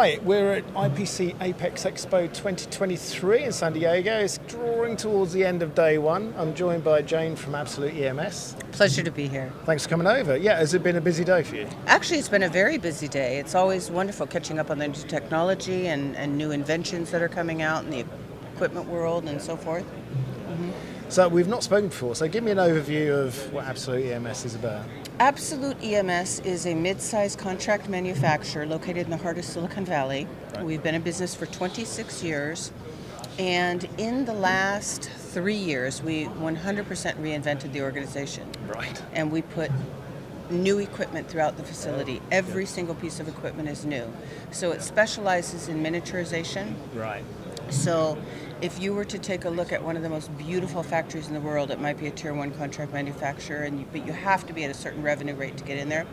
Right, we're at IPC Apex Expo 2023 in San Diego. It's drawing towards the end of day one. I'm joined by Jayne from Absolute EMS. Pleasure to be here. Thanks for coming over. Yeah, has it been a busy day for you? Actually, it's been a very busy day. It's always wonderful catching up on the new technology and new inventions that are coming out in the equipment world and so forth. So we've not spoken before, so give me an overview of what Absolute EMS is about. Absolute EMS is a mid-sized contract manufacturer located in the heart of Silicon Valley. Right. We've been in business for 26 years, and in the last 3 years, we 100% reinvented the organization. Right. And we put new equipment throughout the facility. Every single piece of equipment is new. So it specializes in miniaturization. Right. So if you were to take a look at one of the most beautiful factories in the world, it might be a tier 1 contract manufacturer, but you have to be at a certain revenue rate to get in there.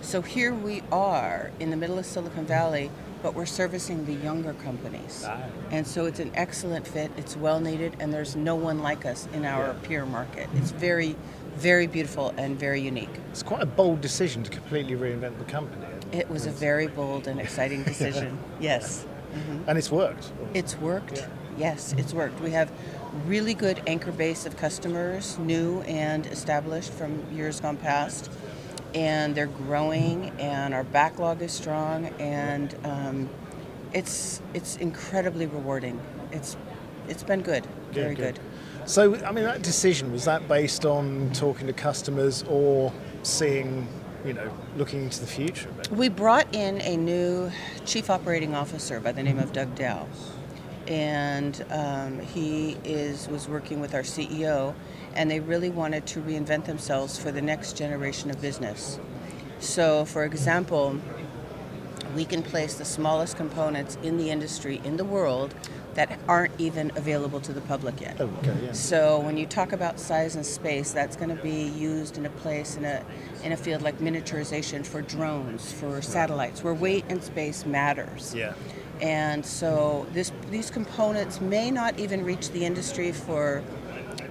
So here we are in the middle of Silicon Valley, but we're servicing the younger companies. And so it's an excellent fit, it's well needed, and there's no one like us in our peer market. It's very, very beautiful and very unique. It's quite a bold decision to completely reinvent the company. It was a very bold and exciting decision, yes. And it's worked. It's worked. Yes, it's worked. We have really good anchor base of customers, new and established from years gone past, and they're growing, and our backlog is strong, and it's incredibly rewarding. It's been good, very good. So, I mean, that decision, was that based on talking to customers or seeing, looking into the future? We brought in a new chief operating officer by the name of Doug Dow. And he was working with our CEO, and they really wanted to reinvent themselves for the next generation of business. So, for example, we can place the smallest components in the industry, in the world, that aren't even available to the public yet. Okay, yeah. So when you talk about size and space, that's going to be used in a place in a field like miniaturization for drones, for satellites, where weight and space matters. Yeah. And so these components may not even reach the industry for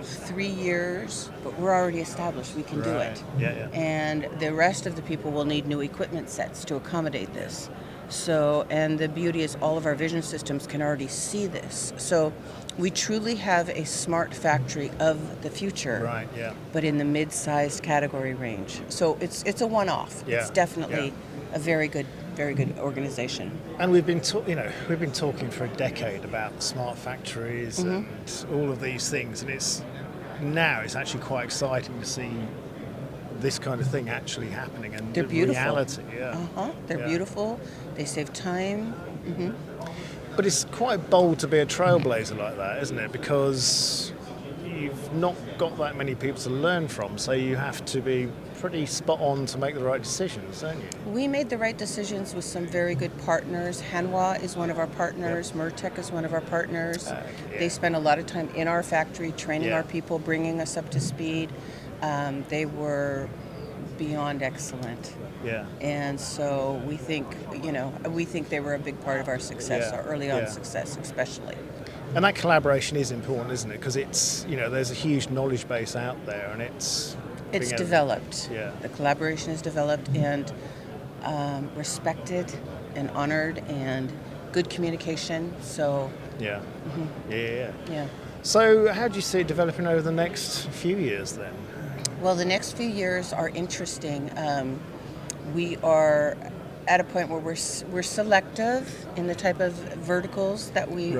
3 years, but we're already established. We can do it. Yeah. And the rest of the people will need new equipment sets to accommodate this. So, and the beauty is all of our vision systems can already see this. So we truly have a smart factory of the future, Right, yeah. but in the mid-sized category range. So it's a one-off. Yeah, It's definitely a very good organization. And we've been talking for a decade about smart factories and all of these things, and it's actually quite exciting to see this kind of thing actually happening, and They're beautiful. Reality. They're beautiful. They save time. But it's quite bold to be a trailblazer like that, isn't it? Because you've not got that many people to learn from, so you have to be pretty spot on to make the right decisions, don't you? We made the right decisions with some very good partners. Hanwha is one of our partners. Mertech is one of our partners. They spend a lot of time in our factory training our people, bringing us up to speed. They were beyond excellent. Yeah. And so we think they were a big part of our success, our early on success especially. And that collaboration is important, isn't it? Because it's, there's a huge knowledge base out there, and it's developed. Yeah. The collaboration is developed and respected and honored, and good communication. So Yeah. yeah. So how do you see it developing over the next few years then? Well, the next few years are interesting. We are at a point where we're selective in the type of verticals that we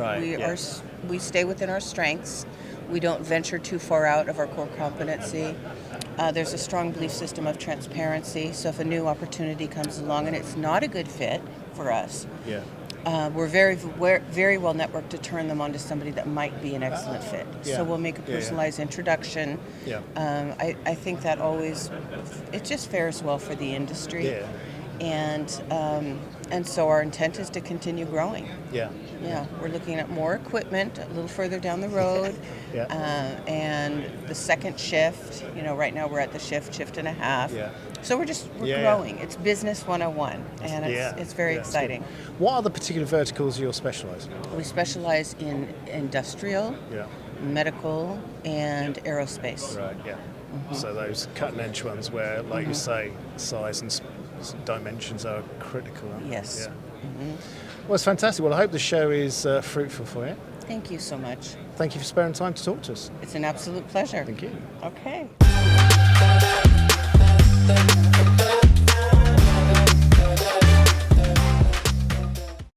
stay within our strengths. We don't venture too far out of our core competency. There's a strong belief system of transparency. So if a new opportunity comes along and it's not a good fit for us, we're very well networked to turn them on to somebody that might be an excellent fit. So we'll make a personalized introduction. I think that it just fares well for the industry. And so our intent is to continue growing. We're looking at more equipment a little further down the road. And the second shift, right now we're at the shift and a half. So we're growing. It's business 101, and it's very exciting. What are the particular verticals you're specializing in? We specialize in industrial, medical, and aerospace. Right, So those cutting edge ones where, like you say, size and dimensions are critical. Yes. Well, it's fantastic. Well, I hope the show is fruitful for you. Thank you so much. Thank you for sparing time to talk to us. It's an absolute pleasure. Thank you. Okay.